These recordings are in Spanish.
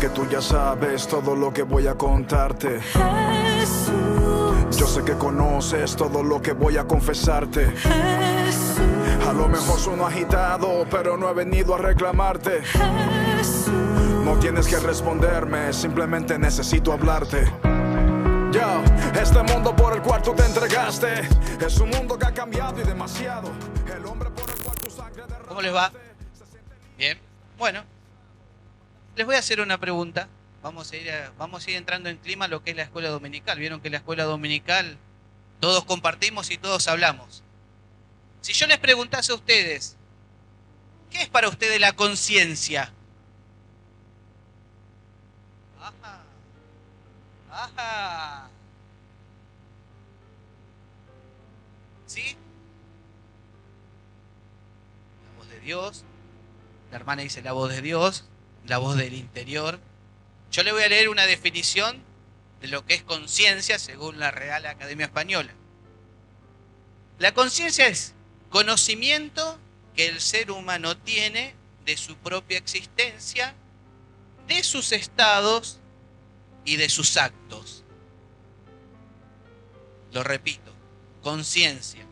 que tú ya sabes todo lo que voy a contarte. Jesús, Yo sé que conoces todo lo que voy a confesarte. Jesús, A lo mejor sueno agitado, pero no he venido a reclamarte. Jesús. No tienes que responderme, simplemente necesito hablarte. Yo, este mundo por el cual tú te entregaste es un mundo que ha cambiado y demasiado. El hombre por el cual tu sangre derramaste. ¿Cómo les va? Bien. Bueno, les voy a hacer una pregunta. Vamos a ir entrando en clima a lo que es la escuela dominical. Vieron que en la escuela dominical todos compartimos y todos hablamos. Si yo les preguntase a ustedes, ¿qué es para ustedes la conciencia? Ajá. Ajá. ¿Sí? La voz de Dios. La hermana dice la voz de Dios, la voz del interior. Yo le voy a leer una definición de lo que es conciencia según la Real Academia Española. La conciencia es conocimiento que el ser humano tiene de su propia existencia, de sus estados y de sus actos. Lo repito, conciencia,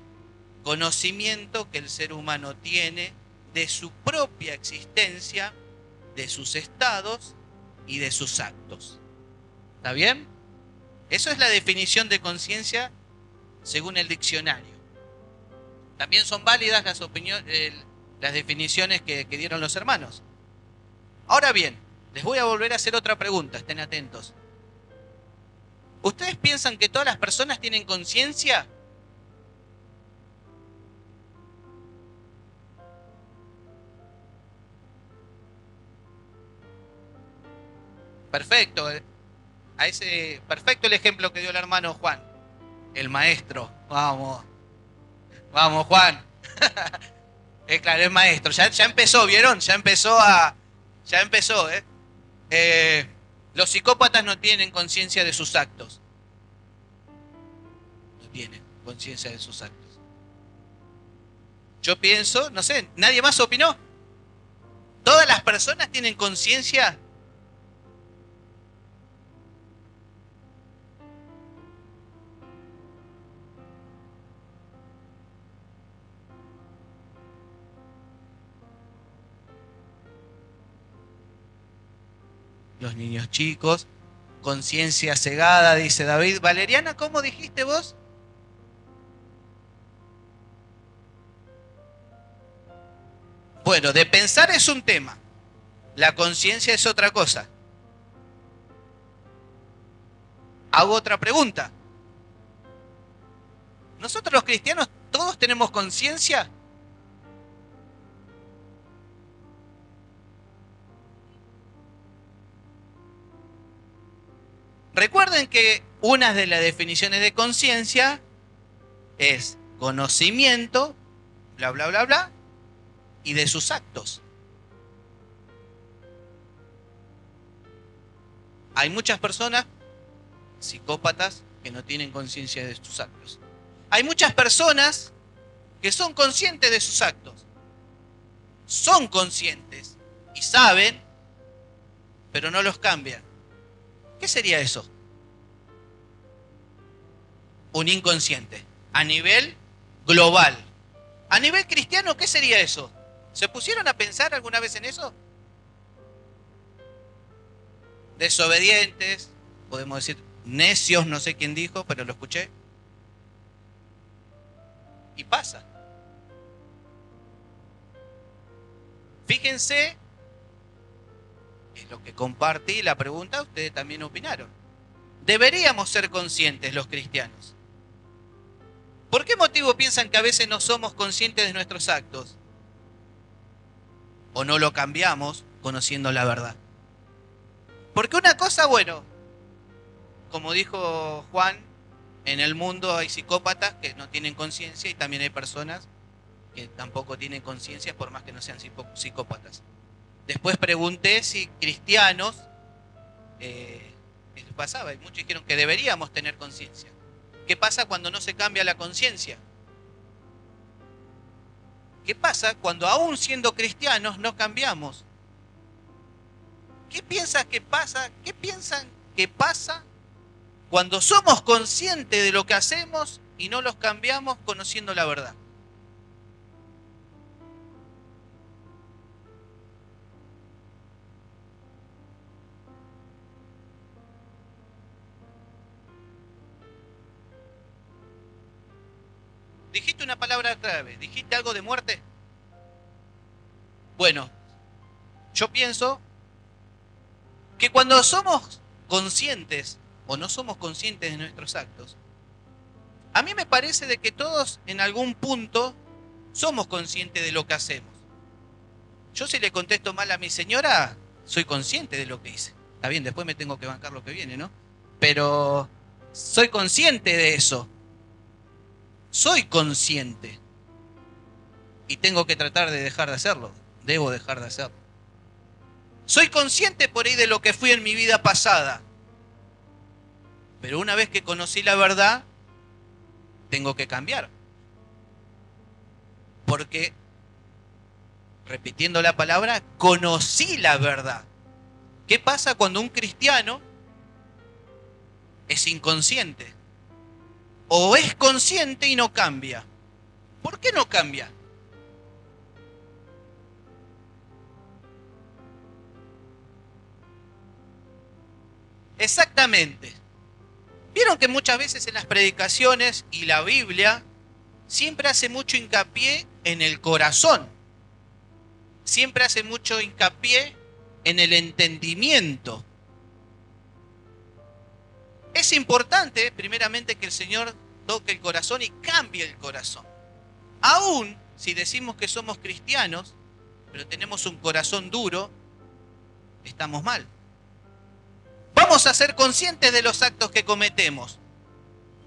conocimiento que el ser humano tiene de su propia existencia, de sus estados y de sus actos. ¿Está bien? Eso es la definición de conciencia según el diccionario. También son válidas las definiciones que dieron los hermanos. Ahora bien, les voy a volver a hacer otra pregunta, estén atentos. ¿Ustedes piensan que todas las personas tienen conciencia? Perfecto. Perfecto el ejemplo que dio el hermano Juan. El maestro. Vamos. Vamos, Juan. Es claro, es maestro. Ya empezó, ¿vieron? Ya empezó, ¿eh? Los psicópatas no tienen conciencia de sus actos. No tienen conciencia de sus actos. Yo pienso, no sé, ¿nadie más opinó? ¿Todas las personas tienen conciencia? Los niños chicos, conciencia cegada, dice David. Valeriana, ¿cómo dijiste vos? Bueno, de pensar es un tema. La conciencia es otra cosa. Hago otra pregunta. ¿Nosotros los cristianos todos tenemos conciencia? Recuerden que una de las definiciones de conciencia es conocimiento, bla, bla, bla, bla, y de sus actos. Hay muchas personas, psicópatas, que no tienen conciencia de sus actos. Hay muchas personas que son conscientes de sus actos. Son conscientes y saben, pero no los cambian. ¿Qué sería eso? Un inconsciente. A nivel global. A nivel cristiano, ¿qué sería eso? ¿Se pusieron a pensar alguna vez en eso? Desobedientes, podemos decir necios, no sé quién dijo, pero lo escuché. Y pasa. Fíjense, es lo que compartí, la pregunta, ustedes también opinaron. Deberíamos ser conscientes los cristianos. ¿Por qué motivo piensan que a veces no somos conscientes de nuestros actos? ¿O no lo cambiamos conociendo la verdad? Porque una cosa, bueno, como dijo Juan, en el mundo hay psicópatas que no tienen conciencia y también hay personas que tampoco tienen conciencia por más que no sean psicópatas. Después pregunté si cristianos, ¿qué les pasaba? Y muchos dijeron que deberíamos tener conciencia. ¿Qué pasa cuando no se cambia la conciencia? ¿Qué pasa cuando aún siendo cristianos no cambiamos? ¿Qué piensas que pasa? ¿Qué piensan que pasa cuando somos conscientes de lo que hacemos y no los cambiamos conociendo la verdad? Dijiste una palabra clave, dijiste algo de muerte. Bueno, yo pienso que cuando somos conscientes o no somos conscientes de nuestros actos, a mí me parece de que todos en algún punto somos conscientes de lo que hacemos. Yo si le contesto mal a mi señora, soy consciente de lo que hice. Está bien, después me tengo que bancar lo que viene, ¿no? Pero soy consciente de eso. Soy consciente. Y tengo que tratar de dejar de hacerlo. Debo dejar de hacerlo. Soy consciente por ahí de lo que fui en mi vida pasada. Pero una vez que conocí la verdad, tengo que cambiar. Porque, repitiendo la palabra, conocí la verdad. ¿Qué pasa cuando un cristiano es inconsciente? O es consciente y no cambia. ¿Por qué no cambia? Exactamente. Vieron que muchas veces en las predicaciones y la Biblia siempre hace mucho hincapié en el corazón. Siempre hace mucho hincapié en el entendimiento. Es importante, primeramente, que el Señor toque el corazón y cambie el corazón. Aún si decimos que somos cristianos, pero tenemos un corazón duro, estamos mal. Vamos a ser conscientes de los actos que cometemos,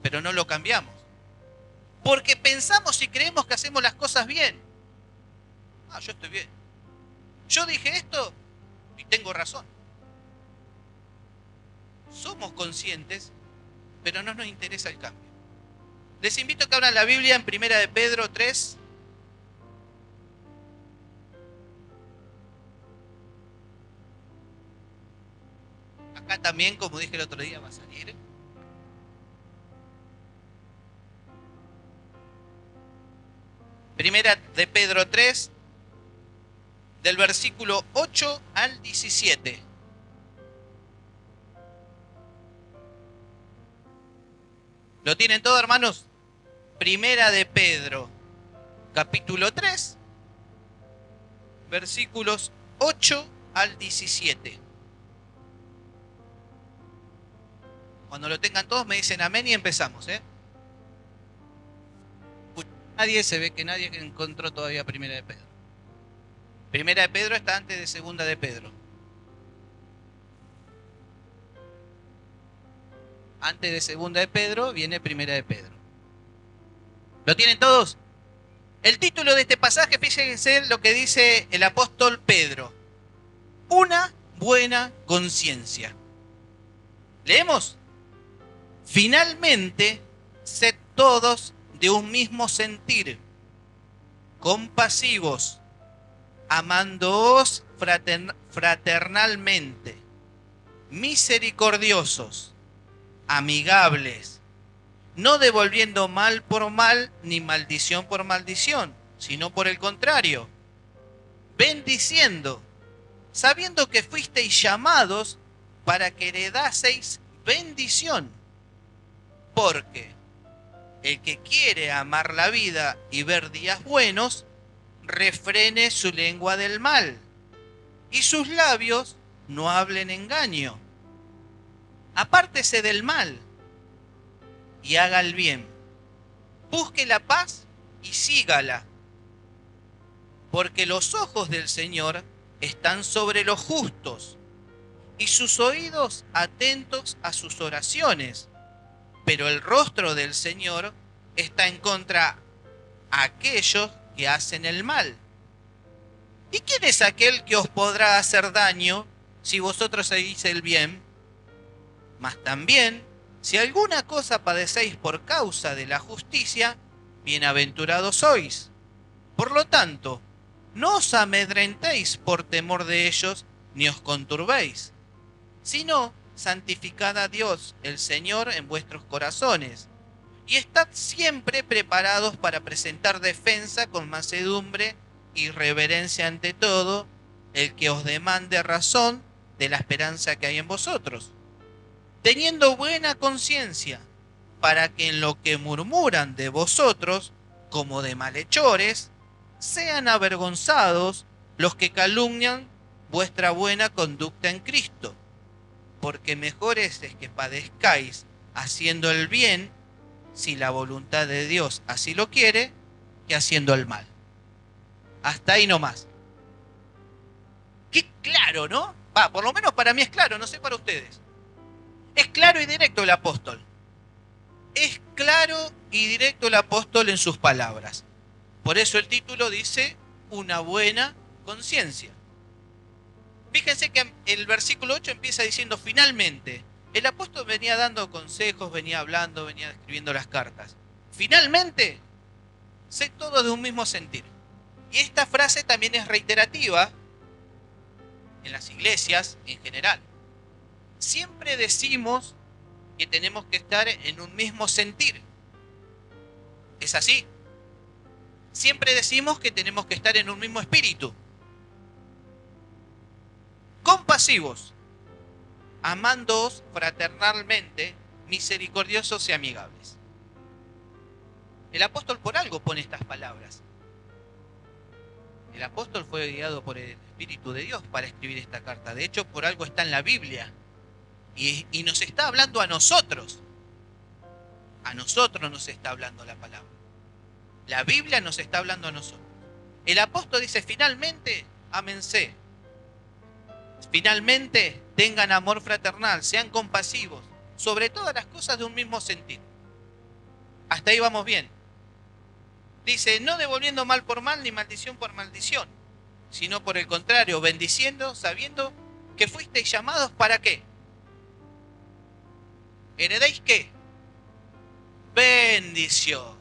pero no lo cambiamos. Porque pensamos y creemos que hacemos las cosas bien. Ah, yo estoy bien. Yo dije esto y tengo razón. Somos conscientes, pero no nos interesa el cambio. Les invito a que abran la Biblia en 1 de Pedro 3. Acá también, como dije el otro día, va a salir. Primera de Pedro 3, del versículo 8 al 17. ¿Lo tienen todo, hermanos? Primera de Pedro, capítulo 3, versículos 8 al 17. Cuando lo tengan todos me dicen amén y empezamos, ¿eh? Nadie, se ve que nadie encontró todavía Primera de Pedro. Primera de Pedro está antes de Segunda de Pedro. Antes de Segunda de Pedro viene Primera de Pedro. ¿Lo tienen todos? El título de este pasaje, fíjense lo que dice el apóstol Pedro. Una buena conciencia. ¿Leemos? Finalmente, sed todos de un mismo sentir, compasivos, amándoos fraternalmente, misericordiosos, amigables, no devolviendo mal por mal ni maldición por maldición, sino por el contrario, bendiciendo, sabiendo que fuisteis llamados para que heredaseis bendición, porque el que quiere amar la vida y ver días buenos, refrene su lengua del mal, y sus labios no hablen engaño. Apártese del mal y haga el bien. Busque la paz y sígala. Porque los ojos del Señor están sobre los justos y sus oídos atentos a sus oraciones. Pero el rostro del Señor está en contra a aquellos que hacen el mal. ¿Y quién es aquel que os podrá hacer daño si vosotros hacéis el bien? Mas también, si alguna cosa padecéis por causa de la justicia, bienaventurados sois. Por lo tanto, no os amedrentéis por temor de ellos, ni os conturbéis, sino santificad a Dios, el Señor, en vuestros corazones, y estad siempre preparados para presentar defensa con mansedumbre y reverencia ante todo el que os demande razón de la esperanza que hay en vosotros, teniendo buena conciencia, para que en lo que murmuran de vosotros, como de malhechores, sean avergonzados los que calumnian vuestra buena conducta en Cristo, porque mejor es que padezcáis haciendo el bien, si la voluntad de Dios así lo quiere, que haciendo el mal. Hasta ahí nomás. Qué claro, ¿no? Por lo menos para mí es claro, no sé para ustedes. Es claro y directo el apóstol. Es claro y directo el apóstol en sus palabras. Por eso el título dice una buena conciencia. Fíjense que el versículo 8 empieza diciendo finalmente. El apóstol venía dando consejos, venía hablando, venía escribiendo las cartas. Finalmente, sé todo de un mismo sentir. Y esta frase también es reiterativa en las iglesias en general. Siempre decimos que tenemos que estar en un mismo sentir. ¿Es así? Siempre decimos que tenemos que estar en un mismo espíritu. Compasivos, amándoos fraternalmente, misericordiosos y amigables. El apóstol por algo pone estas palabras. El apóstol fue guiado por el Espíritu de Dios para escribir esta carta. De hecho, por algo está en la Biblia. Y nos está hablando a nosotros. A nosotros nos está hablando la palabra. La Biblia nos está hablando a nosotros. El apóstol dice, finalmente, ámense. Finalmente, tengan amor fraternal, sean compasivos, sobre todas las cosas de un mismo sentido. Hasta ahí vamos bien. Dice, no devolviendo mal por mal ni maldición por maldición, sino por el contrario, bendiciendo, sabiendo que fuisteis llamados ¿para qué? ¿Heredéis qué? Bendición.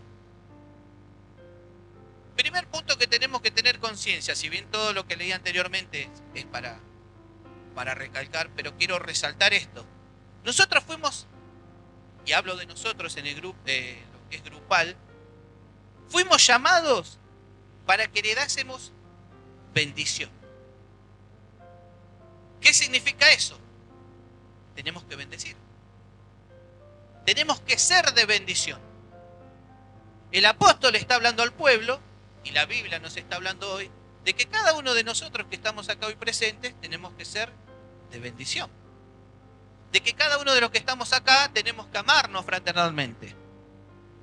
Primer punto que tenemos que tener conciencia, si bien todo lo que leí anteriormente es para recalcar, pero quiero resaltar esto. Nosotros fuimos, y hablo de nosotros en el grupo, lo que es grupal, fuimos llamados para que heredásemos bendición. ¿Qué significa eso? Tenemos que bendecir. Tenemos que ser de bendición. El apóstol está hablando al pueblo, y la Biblia nos está hablando hoy, de que cada uno de nosotros que estamos acá hoy presentes tenemos que ser de bendición. De que cada uno de los que estamos acá tenemos que amarnos fraternalmente.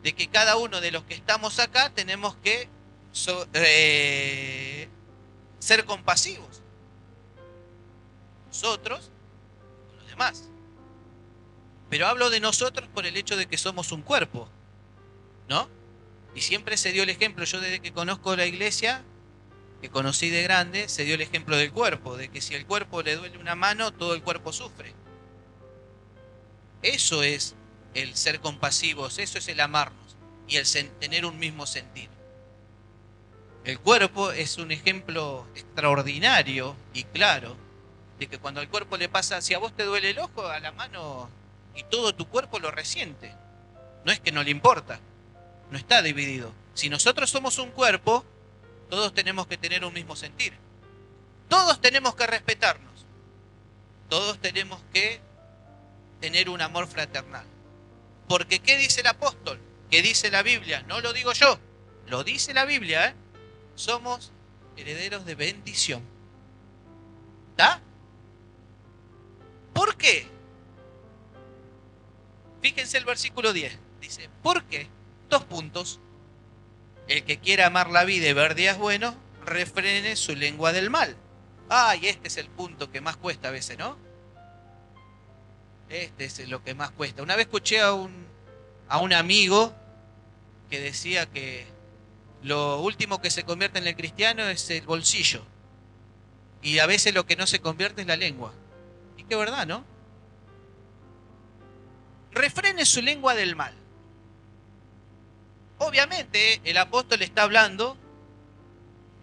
De que cada uno de los que estamos acá tenemos que ser compasivos. Nosotros con los demás. Pero hablo de nosotros por el hecho de que somos un cuerpo, ¿no? Y siempre se dio el ejemplo, yo desde que conozco la iglesia, que conocí de grande, se dio el ejemplo del cuerpo, de que si al cuerpo le duele una mano, todo el cuerpo sufre. Eso es el ser compasivos, eso es el amarnos y el tener un mismo sentir. El cuerpo es un ejemplo extraordinario y claro de que cuando al cuerpo le pasa, si a vos te duele el ojo, a la mano y todo tu cuerpo lo resiente. No es que no le importa, no está dividido. Si nosotros somos un cuerpo, todos tenemos que tener un mismo sentir. Todos tenemos que respetarnos. Todos tenemos que tener un amor fraternal. Porque ¿qué dice el apóstol? ¿Qué dice la Biblia? No lo digo yo, lo dice la Biblia, ¿eh? Somos herederos de bendición. ¿Está? ¿Por qué? Fíjense el versículo 10. Dice, ¿por qué? 2 puntos. El que quiera amar la vida y ver días buenos, refrene su lengua del mal. Y este es el punto que más cuesta a veces, ¿no? Este es lo que más cuesta. Una vez escuché a un amigo que decía que lo último que se convierte en el cristiano es el bolsillo. Y a veces lo que no se convierte es la lengua. Y qué verdad, ¿no? Refrene su lengua del mal. Obviamente el apóstol está hablando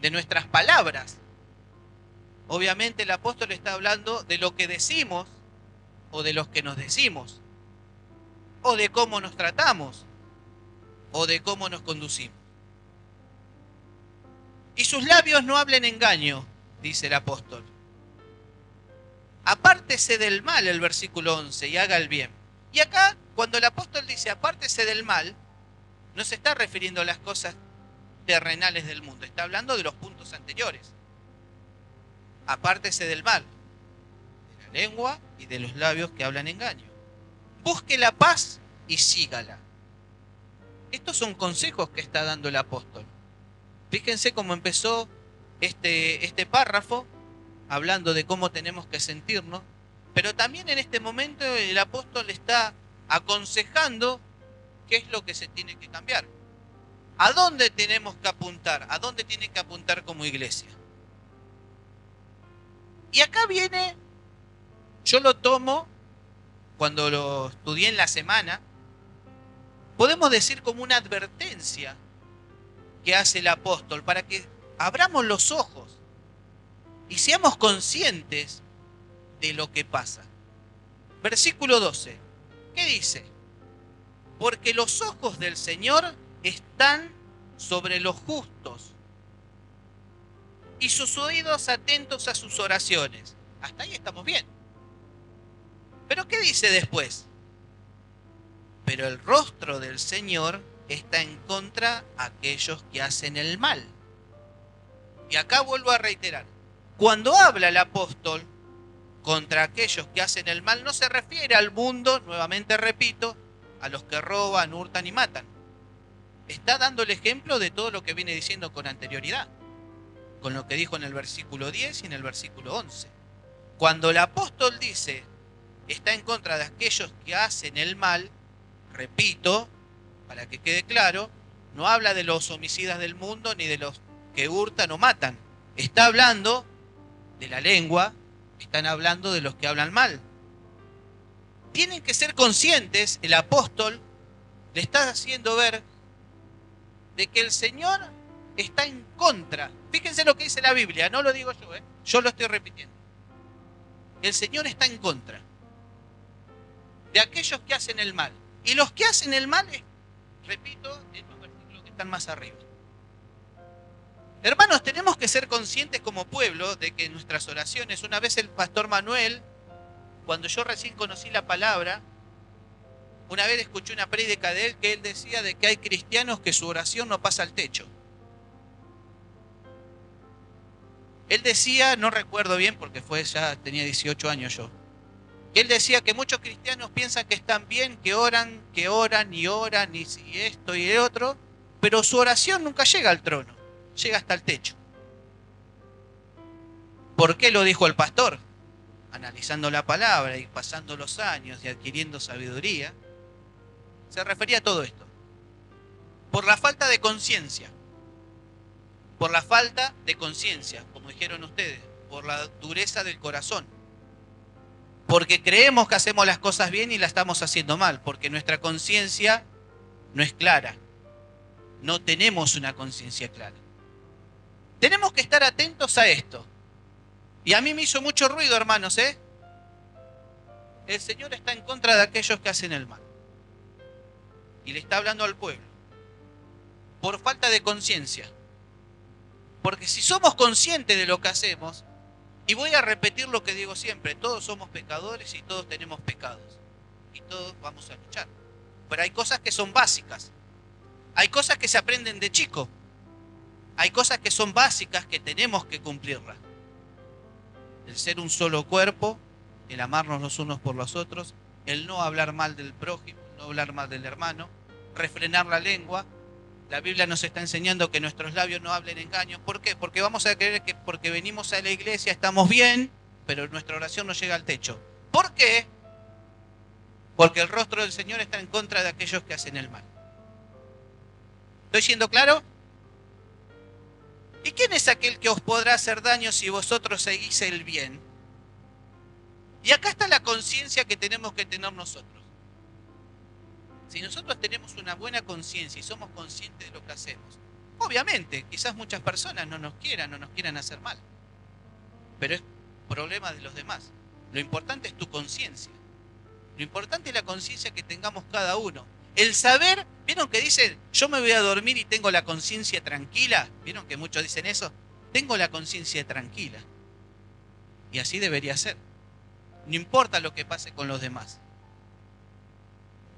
de nuestras palabras. Obviamente el apóstol está hablando de lo que decimos o de los que nos decimos, o de cómo nos tratamos, o de cómo nos conducimos. Y sus labios no hablen engaño, dice el apóstol. Apártese del mal, el versículo 11, y haga el bien. Y acá, cuando el apóstol dice apártese del mal, no se está refiriendo a las cosas terrenales del mundo, está hablando de los puntos anteriores. Apártese del mal, de la lengua y de los labios que hablan engaño. Busque la paz y sígala. Estos son consejos que está dando el apóstol. Fíjense cómo empezó este párrafo, hablando de cómo tenemos que sentirnos, pero también en este momento el apóstol está aconsejando qué es lo que se tiene que cambiar. ¿A dónde tenemos que apuntar? ¿A dónde tiene que apuntar como iglesia? Y acá viene, yo lo tomo, cuando lo estudié en la semana, podemos decir como una advertencia que hace el apóstol para que abramos los ojos y seamos conscientes de lo que pasa. Versículo 12, ¿qué dice? Porque los ojos del Señor están sobre los justos y sus oídos atentos a sus oraciones. Hasta ahí estamos bien. ¿Pero qué dice después? Pero el rostro del Señor está en contra de aquellos que hacen el mal. Y acá vuelvo a reiterar, cuando habla el apóstol contra aquellos que hacen el mal, no se refiere al mundo, nuevamente repito, a los que roban, hurtan y matan. Está dando el ejemplo de todo lo que viene diciendo con anterioridad, con lo que dijo en el versículo 10 y en el versículo 11. Cuando el apóstol dice, está en contra de aquellos que hacen el mal, repito, para que quede claro, no habla de los homicidas del mundo ni de los que hurtan o matan. Está hablando de la lengua, están hablando de los que hablan mal. Tienen que ser conscientes, el apóstol le está haciendo ver de que el Señor está en contra. Fíjense lo que dice la Biblia, no lo digo yo lo estoy repitiendo. El Señor está en contra de aquellos que hacen el mal. Y los que hacen el mal, repito, estos versículos que están más arriba. Hermanos, tenemos que ser conscientes como pueblo de que en nuestras oraciones, una vez el pastor Manuel, cuando yo recién conocí la palabra, una vez escuché una prédica de él que él decía de que hay cristianos que su oración no pasa al techo. Él decía, no recuerdo bien porque ya tenía 18 años yo, él decía que muchos cristianos piensan que están bien, que oran y oran y esto y el otro, pero su oración nunca llega al trono, llega hasta el techo. ¿Por qué lo dijo el pastor? Analizando la palabra y pasando los años y adquiriendo sabiduría, se refería a todo esto. Por la falta de conciencia. Por la falta de conciencia, como dijeron ustedes, por la dureza del corazón. Porque creemos que hacemos las cosas bien y las estamos haciendo mal, porque nuestra conciencia no es clara. No tenemos una conciencia clara. Tenemos que estar atentos a esto. Y a mí me hizo mucho ruido, hermanos, ¿eh? El Señor está en contra de aquellos que hacen el mal. Y le está hablando al pueblo. Por falta de conciencia. Porque si somos conscientes de lo que hacemos, y voy a repetir lo que digo siempre, todos somos pecadores y todos tenemos pecados. Y todos vamos a luchar. Pero hay cosas que son básicas. Hay cosas que se aprenden de chico. Hay cosas que son básicas que tenemos que cumplirlas. El ser un solo cuerpo, el amarnos los unos por los otros, el no hablar mal del prójimo, no hablar mal del hermano, refrenar la lengua. La Biblia nos está enseñando que nuestros labios no hablen engaño. ¿Por qué? Porque vamos a creer que porque venimos a la iglesia estamos bien, pero nuestra oración no llega al techo. ¿Por qué? Porque el rostro del Señor está en contra de aquellos que hacen el mal. ¿Estoy siendo claro? ¿Y quién es aquel que os podrá hacer daño si vosotros seguís el bien? Y acá está la conciencia que tenemos que tener nosotros. Si nosotros tenemos una buena conciencia y somos conscientes de lo que hacemos, obviamente, quizás muchas personas no nos quieran hacer mal. pero es problema de los demás. Lo importante es tu conciencia. Lo importante es la conciencia que tengamos cada uno. El saber, ¿vieron que dicen, yo me voy a dormir y tengo la conciencia tranquila? ¿Vieron que muchos dicen eso? Tengo la conciencia tranquila. Y así debería ser. No importa lo que pase con los demás.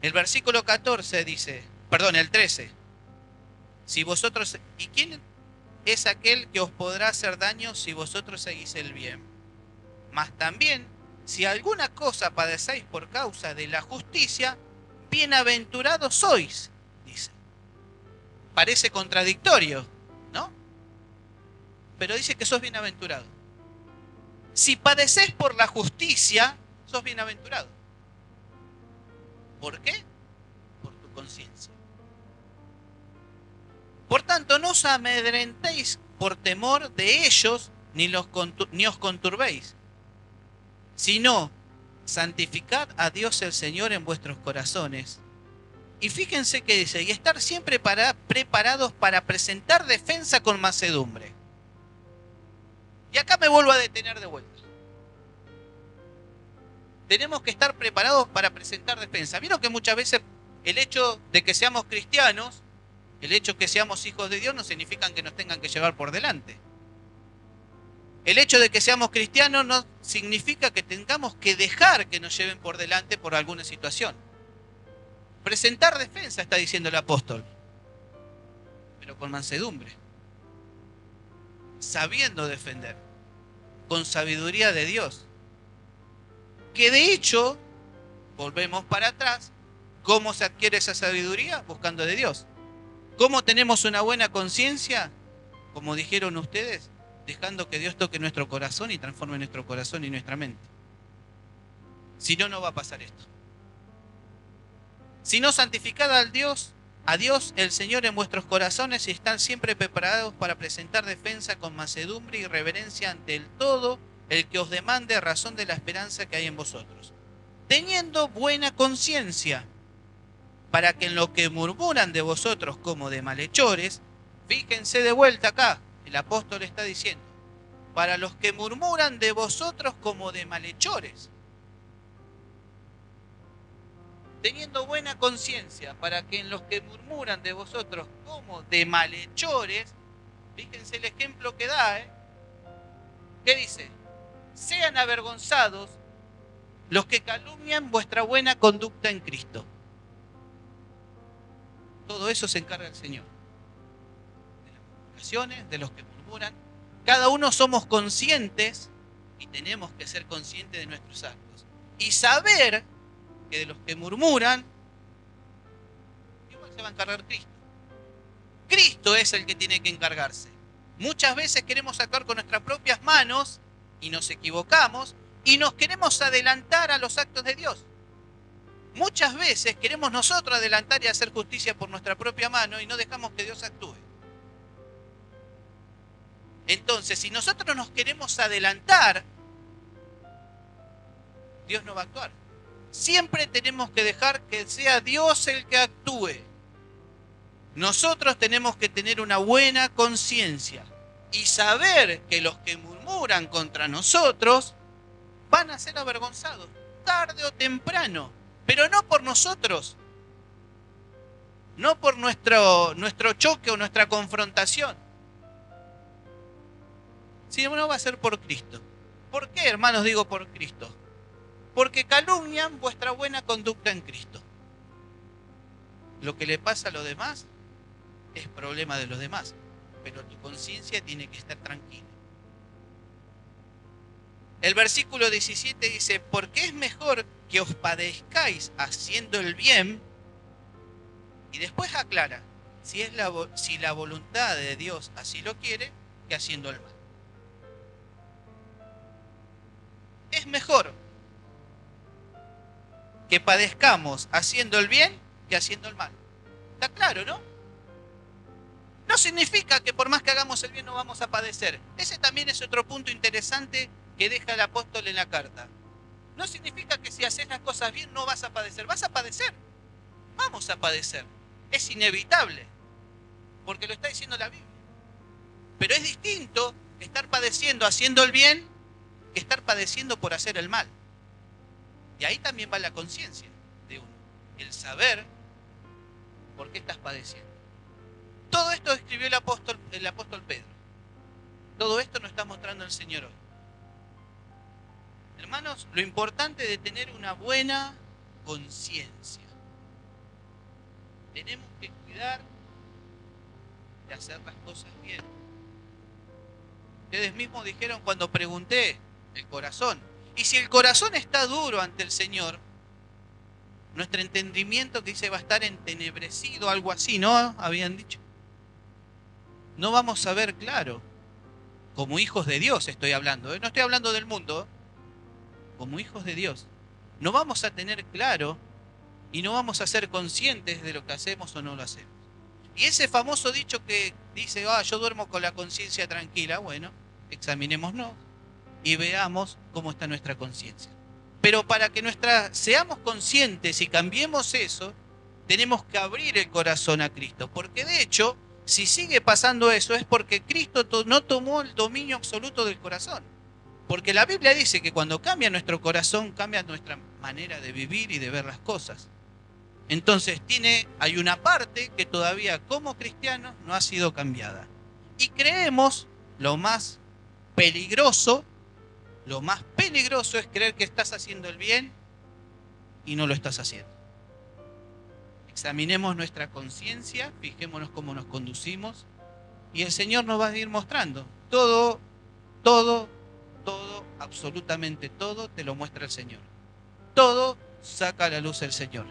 El versículo 14 dice, perdón, el 13. Si vosotros, ¿y quién es aquel que os podrá hacer daño si vosotros seguís el bien? Mas también, si alguna cosa padecéis por causa de la justicia, bienaventurados sois, dice. Parece contradictorio, ¿no? Pero dice que sos bienaventurado. Si padecés por la justicia, sos bienaventurado. ¿Por qué? Por tu conciencia. Por tanto, no os amedrentéis por temor de ellos, ni os conturbéis, sino santificad a Dios el Señor en vuestros corazones. Y fíjense que dice, y estar siempre preparados para presentar defensa con mansedumbre. Y acá me vuelvo a detener de vuelta. Tenemos que estar preparados para presentar defensa. ¿Vieron que muchas veces el hecho de que seamos cristianos, el hecho de que seamos hijos de Dios, no significa que nos tengan que llevar por delante? El hecho de que seamos cristianos no significa que tengamos que dejar que nos lleven por delante por alguna situación. Presentar defensa, está diciendo el apóstol, pero con mansedumbre, sabiendo defender, con sabiduría de Dios. Que de hecho, volvemos para atrás, ¿cómo se adquiere esa sabiduría? Buscando de Dios. ¿Cómo tenemos una buena conciencia? Como dijeron ustedes, dejando que Dios toque nuestro corazón y transforme nuestro corazón y nuestra mente. Si no, no va a pasar esto. Si no, santificad a Dios el Señor en vuestros corazones y están siempre preparados para presentar defensa con mansedumbre y reverencia ante el todo el que os demande razón de la esperanza que hay en vosotros, teniendo buena conciencia, para que en lo que murmuran de vosotros como de malhechores, fíjense de vuelta acá, el apóstol está diciendo, para los que murmuran de vosotros como de malhechores, teniendo buena conciencia, para que en los que murmuran de vosotros como de malhechores, fíjense el ejemplo que da, ¿qué dice? Sean avergonzados los que calumnian vuestra buena conducta en Cristo. Todo eso se encarga el Señor. De las murmuraciones, de los que murmuran. Cada uno somos conscientes y tenemos que ser conscientes de nuestros actos. Y saber que de los que murmuran, igual se va a encargar Cristo. Cristo es el que tiene que encargarse. Muchas veces queremos actuar con nuestras propias manos y nos equivocamos y nos queremos adelantar a los actos de Dios. Muchas veces queremos nosotros adelantar y hacer justicia por nuestra propia mano y no dejamos que Dios actúe. Entonces, si nosotros nos queremos adelantar, Dios no va a actuar. Siempre tenemos que dejar que sea Dios el que actúe. Nosotros tenemos que tener una buena conciencia y saber que los que murmuran contra nosotros van a ser avergonzados, tarde o temprano, pero no por nosotros, no por nuestro choque o nuestra confrontación, sino va a ser por Cristo. ¿Por qué, hermanos, digo por Cristo? Porque calumnian vuestra buena conducta en Cristo. Lo que le pasa a los demás es problema de los demás, pero tu conciencia tiene que estar tranquila. El versículo 17 dice, porque es mejor que os padezcáis haciendo el bien, y después aclara, si la voluntad de Dios así lo quiere, que haciendo el mal. Es mejor que padezcamos haciendo el bien que haciendo el mal. ¿Está claro, no? No significa que por más que hagamos el bien no vamos a padecer. Ese también es otro punto interesante que deja el apóstol en la carta. No significa que si haces las cosas bien no vas a padecer. Vas a padecer. Vamos a padecer. Es inevitable. Porque lo está diciendo la Biblia. Pero es distinto estar padeciendo haciendo el bien que estar padeciendo por hacer el mal. Y ahí también va la conciencia de uno, el saber por qué estás padeciendo. Todo esto escribió el apóstol Pedro. Todo esto nos está mostrando el Señor hoy. Hermanos, lo importante de tener una buena conciencia. Tenemos que cuidar de hacer las cosas bien. Ustedes mismos dijeron cuando pregunté el corazón. Y si el corazón está duro ante el Señor, nuestro entendimiento que dice va a estar entenebrecido, algo así, ¿no? Habían dicho. No vamos a ver claro. Como hijos de Dios estoy hablando, ¿eh? No estoy hablando del mundo. Como hijos de Dios. No vamos a tener claro y no vamos a ser conscientes de lo que hacemos o no lo hacemos. Y ese famoso dicho que dice, yo duermo con la conciencia tranquila, bueno, examinémonos y veamos cómo está nuestra conciencia. Pero para que seamos conscientes y cambiemos eso, tenemos que abrir el corazón a Cristo. Porque de hecho, si sigue pasando eso, es porque Cristo no tomó el dominio absoluto del corazón. Porque la Biblia dice que cuando cambia nuestro corazón, cambia nuestra manera de vivir y de ver las cosas. Entonces hay una parte que todavía como cristianos no ha sido cambiada. Y creemos lo más peligroso es creer que estás haciendo el bien y no lo estás haciendo. Examinemos nuestra conciencia, fijémonos cómo nos conducimos y el Señor nos va a ir mostrando. Todo, absolutamente todo te lo muestra el Señor. Todo saca a la luz el Señor.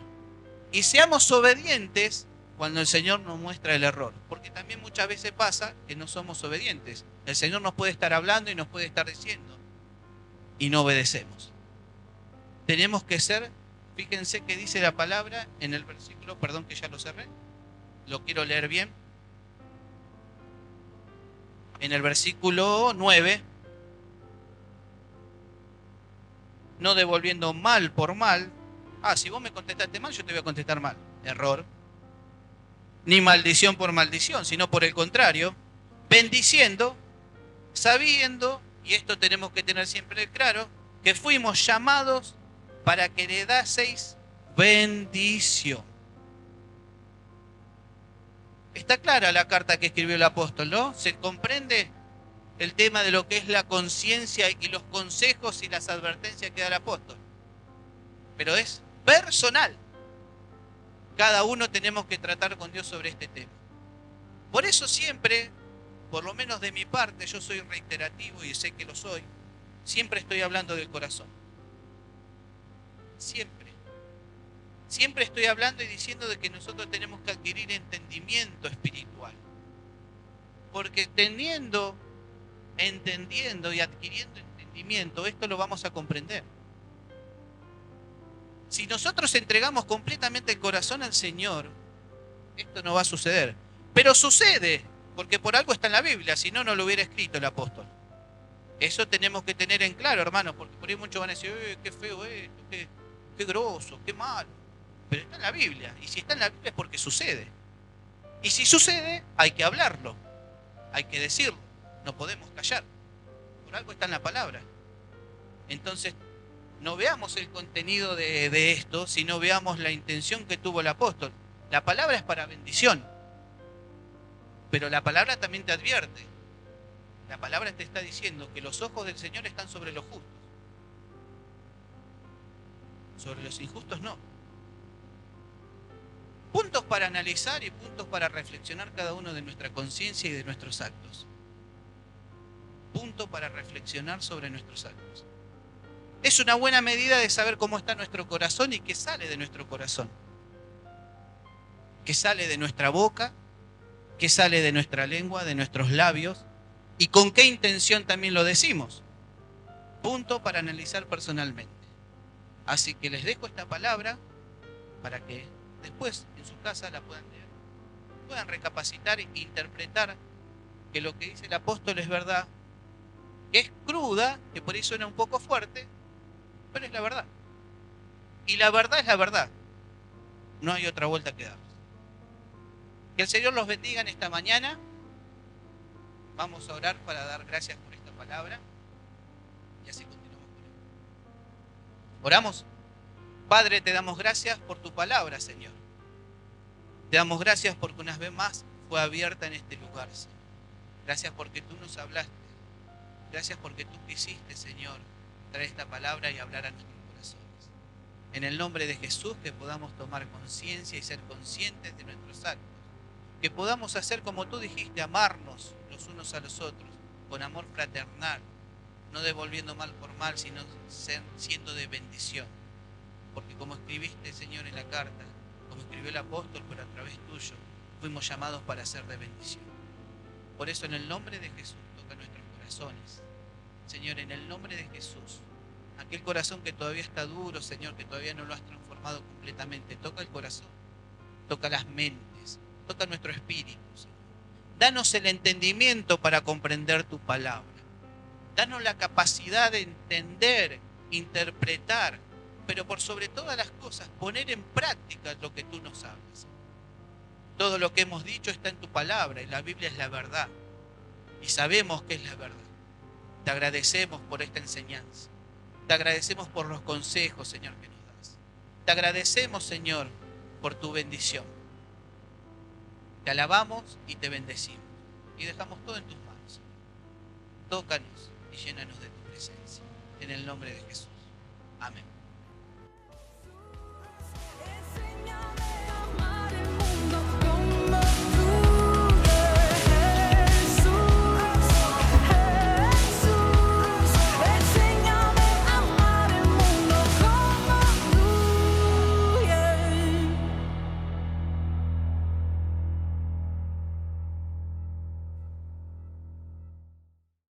Y seamos obedientes cuando el Señor nos muestra el error. Porque también muchas veces pasa que no somos obedientes. El Señor nos puede estar hablando y nos puede estar diciendo. Y no obedecemos. Tenemos que ser, fíjense que dice la palabra en el versículo, perdón que ya lo cerré. Lo quiero leer bien. En el versículo 9. No devolviendo mal por mal. Si vos me contestaste mal, yo te voy a contestar mal. Error. Ni maldición por maldición, sino por el contrario. Bendiciendo, sabiendo, y esto tenemos que tener siempre claro, que fuimos llamados para que heredaseis bendición. Está clara la carta que escribió el apóstol, ¿no? Se comprende el tema de lo que es la conciencia y los consejos y las advertencias que da el apóstol. Pero es personal. Cada uno tenemos que tratar con Dios sobre este tema. Por eso siempre, por lo menos de mi parte, yo soy reiterativo y sé que lo soy, siempre estoy hablando del corazón. Siempre. Siempre estoy hablando y diciendo de que nosotros tenemos que adquirir entendimiento espiritual. Porque entendiendo y adquiriendo entendimiento, esto lo vamos a comprender. Si nosotros entregamos completamente el corazón al Señor, esto no va a suceder. Pero sucede, porque por algo está en la Biblia, si no, no lo hubiera escrito el apóstol. Eso tenemos que tener en claro, hermanos, porque por ahí muchos van a decir, qué feo esto, qué groso, qué malo. Pero está en la Biblia, y si está en la Biblia es porque sucede. Y si sucede, hay que hablarlo, hay que decirlo, no podemos callar. Por algo está en la palabra. Entonces, no veamos el contenido de esto, sino veamos la intención que tuvo el apóstol. La palabra es para bendición, pero la palabra también te advierte. La palabra te está diciendo que los ojos del Señor están sobre los justos. Sobre los injustos no. Puntos para analizar y puntos para reflexionar cada uno de nuestra conciencia y de nuestros actos. Punto para reflexionar sobre nuestros actos. Es una buena medida de saber cómo está nuestro corazón y qué sale de nuestro corazón. Qué sale de nuestra boca, qué sale de nuestra lengua, de nuestros labios y con qué intención también lo decimos. Punto para analizar personalmente. Así que les dejo esta palabra para que después en su casa la puedan leer, puedan recapacitar e interpretar que lo que dice el apóstol es verdad, que es cruda, que por ahí suena un poco fuerte, pero es la verdad. Y la verdad es la verdad. No hay otra vuelta que dar. Que el Señor los bendiga en esta mañana. Vamos a orar para dar gracias por esta palabra. Y así continuamos. Oramos. Padre, te damos gracias por tu palabra, Señor. Te damos gracias porque una vez más fue abierta en este lugar, Señor. Gracias porque tú nos hablaste. Gracias porque tú quisiste, Señor, traer esta palabra y hablar a nuestros corazones. En el nombre de Jesús, que podamos tomar conciencia y ser conscientes de nuestros actos. Que podamos hacer como tú dijiste, amarnos los unos a los otros, con amor fraternal, no devolviendo mal por mal, sino siendo de bendición. Porque como escribiste, Señor, en la carta, como escribió el apóstol, pero a través tuyo, fuimos llamados para ser de bendición. Por eso, en el nombre de Jesús, toca nuestros corazones. Señor, en el nombre de Jesús, aquel corazón que todavía está duro, Señor, que todavía no lo has transformado completamente, toca el corazón, toca las mentes, toca nuestro espíritu, Señor. Danos el entendimiento para comprender tu palabra. Danos la capacidad de entender, interpretar, pero por sobre todas las cosas, poner en práctica lo que tú nos hablas. Todo lo que hemos dicho está en tu palabra y la Biblia es la verdad. Y sabemos que es la verdad. Te agradecemos por esta enseñanza. Te agradecemos por los consejos, Señor, que nos das. Te agradecemos, Señor, por tu bendición. Te alabamos y te bendecimos. Y dejamos todo en tus manos. Tócanos y llénanos de tu presencia. En el nombre de Jesús. Amén.